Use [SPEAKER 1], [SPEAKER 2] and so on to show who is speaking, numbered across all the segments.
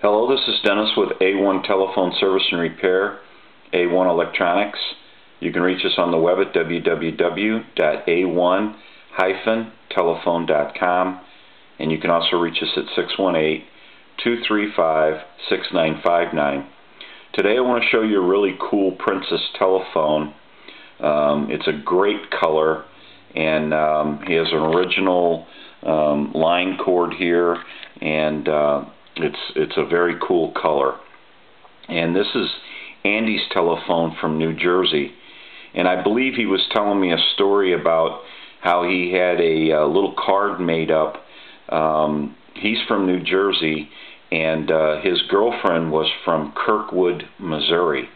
[SPEAKER 1] Hello, this is Dennis with A1 Telephone Service and Repair, A1 Electronics. You can reach us on the web at www.a1-telephone.com, and you can also reach us at 618-235-6959. Today I want to show you a really cool Princess telephone. It's a great color, and he has an original line cord here, and it's a very cool color. And this is Andy's telephone from New Jersey, and I believe he was telling me a story about how he had a little card made up. He's from New Jersey, and his girlfriend was from Kirkwood, Missouri.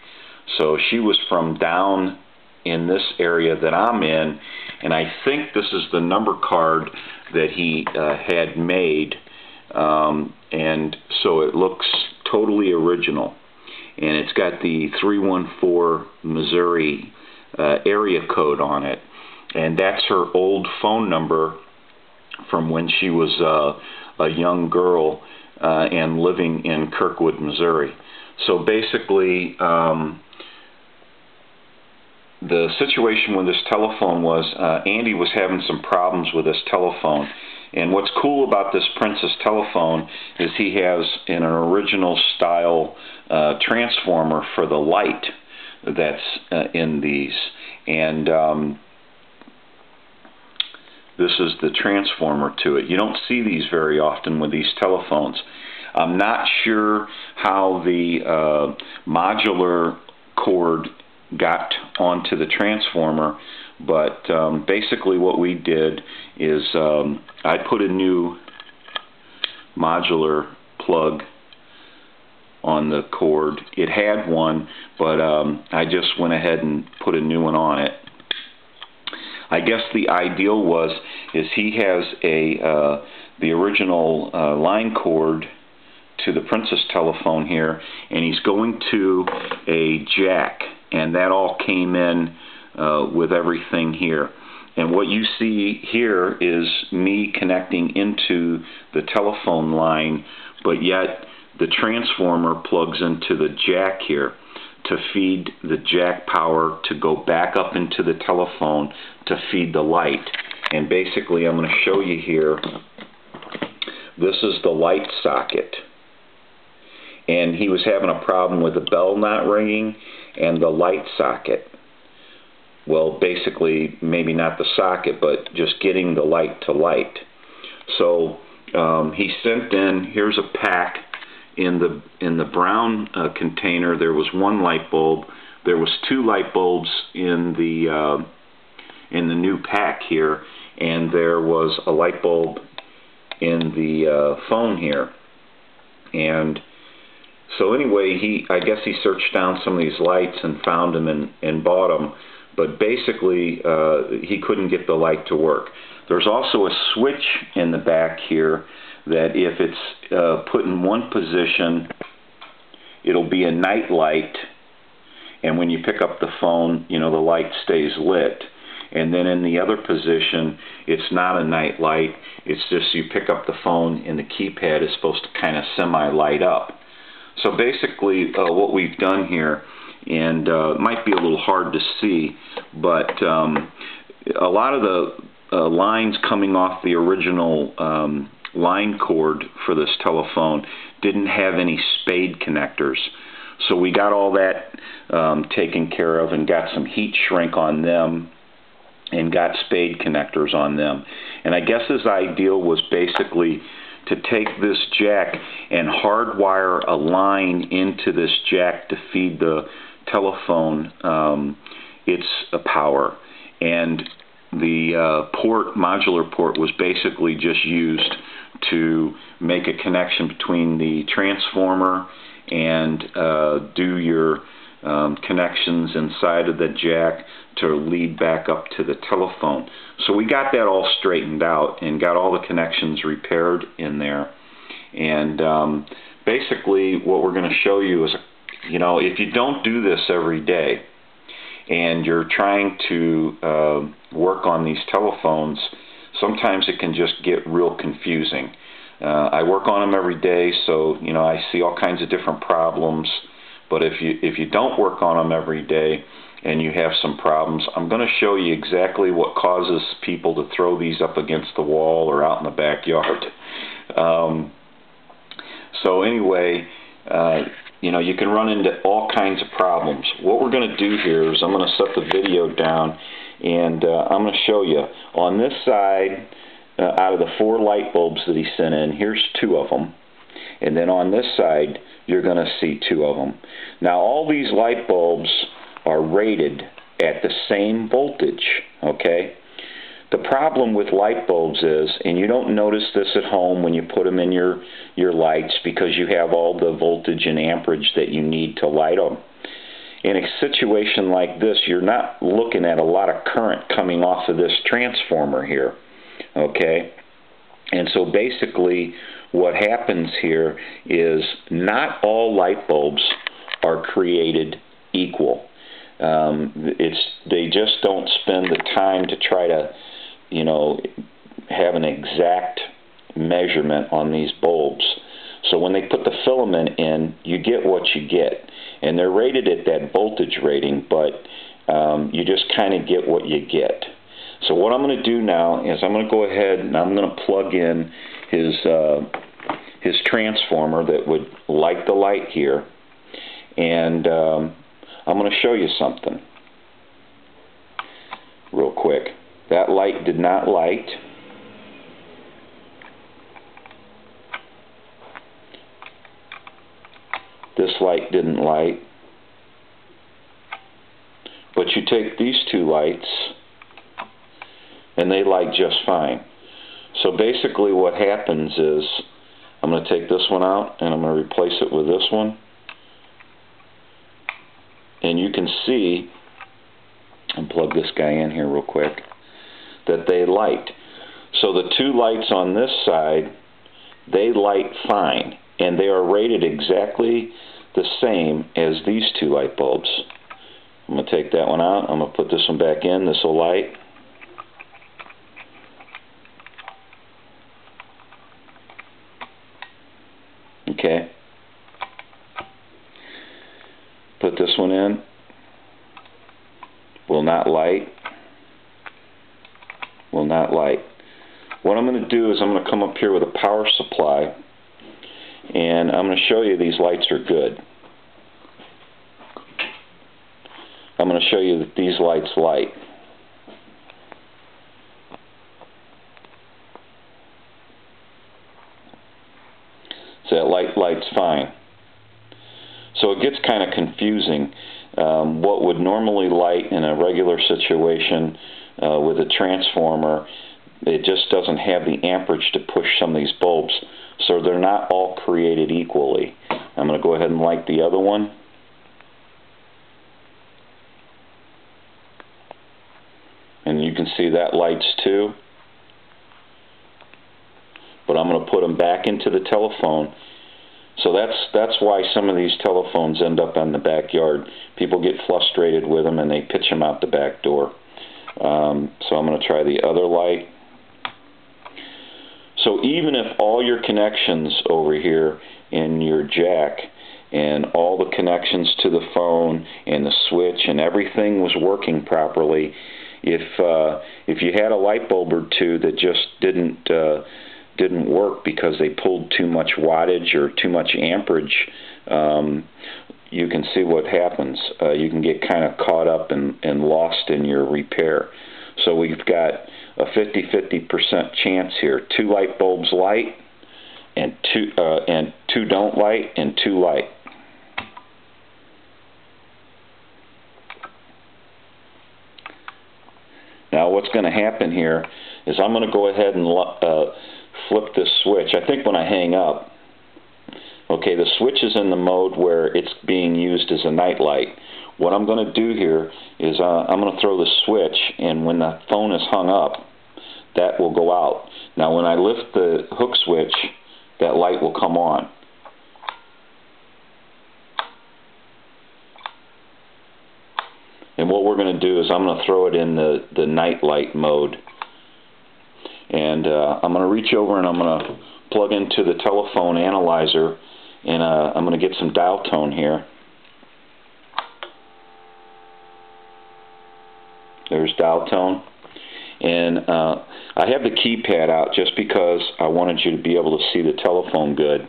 [SPEAKER 1] So she was from down in this area that I'm in, and I think this is the number card that he had made. And so it looks totally original, and it's got the 314 Missouri area code on it, and that's her old phone number from when she was a young girl and living in Kirkwood, Missouri. So basically the situation with this telephone was Andy was having some problems with this telephone. And what's cool about this Princess telephone is he has an original style transformer for the light that's in these. And this is the transformer to it. You don't see these very often with these telephones. I'm not sure how the modular cord got onto the transformer, but basically what we did is I put a new modular plug on the cord. It had one, but I just went ahead and put a new one on it. I guess the ideal is he has the original line cord to the Princess telephone here, and he's going to a jack, and that all came in with everything here. And what you see here is me connecting into the telephone line, but yet the transformer plugs into the jack here to feed the jack power to go back up into the telephone to feed the light. And basically I'm going to show you here, this is the light socket. And he was having a problem with the bell not ringing and the light socket. Well, basically, maybe not the socket, but just getting the light to light. So he sent in, here's a pack. In the brown container, there was one light bulb. There was two light bulbs in the new pack here, and there was a light bulb in the phone here. And so anyway, I guess he searched down some of these lights and found them and bought them. But basically, he couldn't get the light to work. There's also a switch in the back here that if it's put in one position, it'll be a night light. And when you pick up the phone, you know, the light stays lit. And then in the other position, it's not a night light. It's just you pick up the phone and the keypad is supposed to kind of semi-light up. So basically, what we've done here, and it might be a little hard to see, but a lot of the lines coming off the original line cord for this telephone didn't have any spade connectors. So we got all that taken care of and got some heat shrink on them and got spade connectors on them. And I guess his ideal was basically to take this jack and hardwire a line into this jack to feed the telephone its power. And the modular port was basically just used to make a connection between the transformer and do your connections inside of the jack to lead back up to the telephone. So we got that all straightened out and got all the connections repaired in there. And basically what we're going to show you is, you know, if you don't do this every day and you're trying to work on these telephones, sometimes it can just get real confusing. I work on them every day, so I see all kinds of different problems. But if you don't work on them every day and you have some problems, I'm going to show you exactly what causes people to throw these up against the wall or out in the backyard. So anyway, you can run into all kinds of problems. What we're going to do here is I'm going to set the video down, and I'm going to show you. On this side, out of the 4 light bulbs that he sent in, here's 2 of them. And then on this side, you're going to see 2 of them. Now, all these light bulbs are rated at the same voltage, okay? The problem with light bulbs is, and you don't notice this at home when you put them in your lights because you have all the voltage and amperage that you need to light them. In a situation like this, you're not looking at a lot of current coming off of this transformer here, okay? And so basically what happens here is not all light bulbs are created equal. They just don't spend the time to try to have an exact measurement on these bulbs. So when they put the filament in, you get what you get. And they're rated at that voltage rating, but you just kind of get what you get. So what I'm going to do now is I'm going to go ahead and I'm going to plug in his transformer that would light the light here. And I'm going to show you something real quick. That light did not light. This light didn't light. But you take these 2 lights and they light just fine. So basically what happens is I'm going to take this one out and I'm going to replace it with this one. And you can see, and plug this guy in here real quick, that they light. So the 2 lights on this side, they light fine, and they are rated exactly the same as these 2 light bulbs. I'm going to take that one out. I'm going to put this one back in. This will light. Okay. Put this one in. Will not light. Will not light. What I'm going to do is I'm going to come up here with a power supply, and I'm going to show you these lights are good. I'm going to show you that these lights light. So that light lights fine. So it gets kind of confusing. What would normally light in a regular situation with a transformer, it just doesn't have the amperage to push some of these bulbs. So they're not all created equally. I'm going to go ahead and light the other one. And you can see that lights too. But I'm going to put them back into the telephone. So that's why some of these telephones end up in the backyard. People get frustrated with them and they pitch them out the back door. So I'm going to try the other light. So even if all your connections over here in your jack and all the connections to the phone and the switch and everything was working properly, if you had a light bulb or 2 that just didn't work because they pulled too much wattage or too much amperage, you can see what happens. You can get kind of caught up and lost in your repair. So we've got a 50-50% chance here. 2 light bulbs light, and 2 don't light, and 2 light. Now what's going to happen here is I'm going to go ahead and flip this switch. I think when I hang up, okay, the switch is in the mode where it's being used as a night light. What I'm going to do here is I'm going to throw the switch, and when the phone is hung up, that will go out. Now when I lift the hook switch, that light will come on. And what we're going to do is I'm going to throw it in the night light mode. And I'm going to reach over and I'm going to plug into the telephone analyzer, and I'm going to get some dial tone here. There's dial tone. And I have the keypad out just because I wanted you to be able to see the telephone good.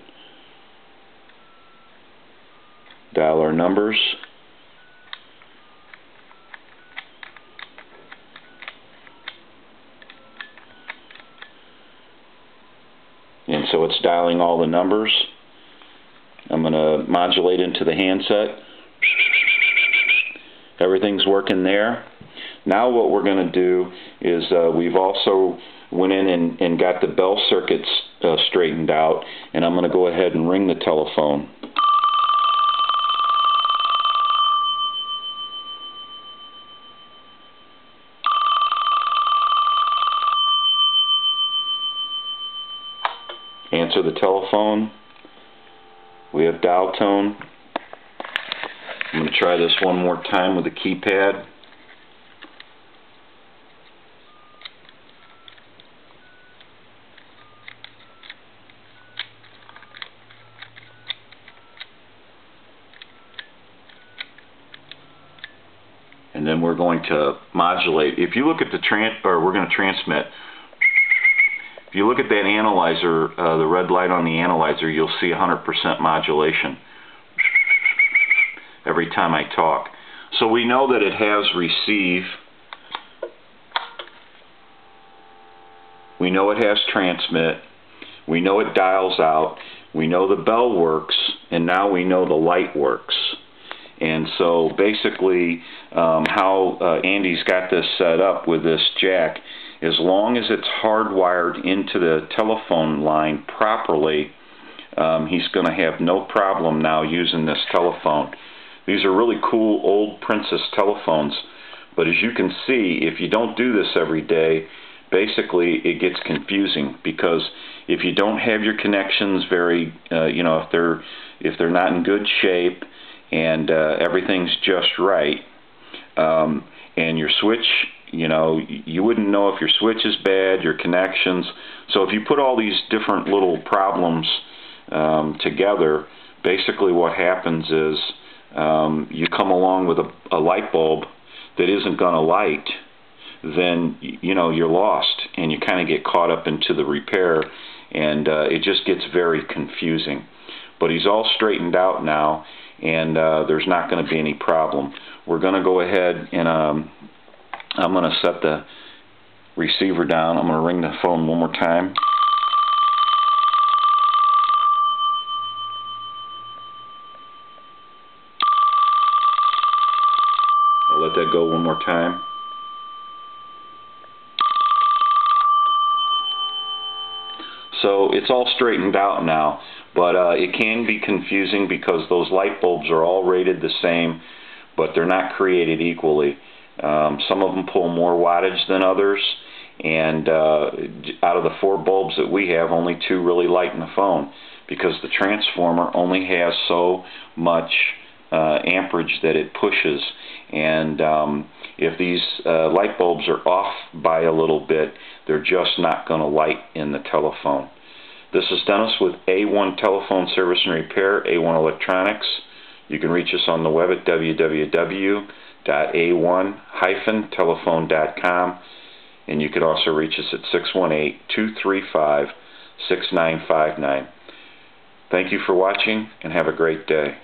[SPEAKER 1] Dial our numbers. And so it's dialing all the numbers. I'm going to modulate into the handset. Everything's working there. Now what we're going to do is we've also went in and got the bell circuits straightened out, and I'm going to go ahead and ring the telephone. Answer the telephone. We have dial tone. I'm going to try this one more time with the keypad. And then we're going to modulate. If you look at the we're going to transmit. If you look at that analyzer, the red light on the analyzer, you'll see 100% modulation every time I talk. So we know that it has receive. We know it has transmit. We know it dials out. We know the bell works, and now we know the light works. And so basically how Andy's got this set up with this jack, as long as it's hardwired into the telephone line properly, he's going to have no problem now using this telephone. These are really cool old Princess telephones, but as you can see, if you don't do this every day, basically it gets confusing, because if you don't have your connections very, if they're not in good shape, and everything's just right, and your switch, you wouldn't know if your switch is bad, your connections. So if you put all these different little problems together, basically what happens is you come along with a light bulb that isn't going to light, then you're lost, and you kind of get caught up into the repair, and it just gets very confusing. But he's all straightened out now, and there's not going to be any problem. We're going to go ahead and I'm going to set the receiver down. I'm going to ring the phone one more time. I'll let that go one more time. So it's all straightened out now, but it can be confusing because those light bulbs are all rated the same, but they're not created equally. Some of them pull more wattage than others, and out of the 4 bulbs that we have, only 2 really lighten the phone, because the transformer only has so much amperage that it pushes, and if these light bulbs are off by a little bit, they're just not going to light in the telephone. This is Dennis with A1 Telephone Service and Repair, A1 Electronics. You can reach us on the web at www.a1-telephone.com, and you could also reach us at 618-235-6959. Thank you for watching, and have a great day.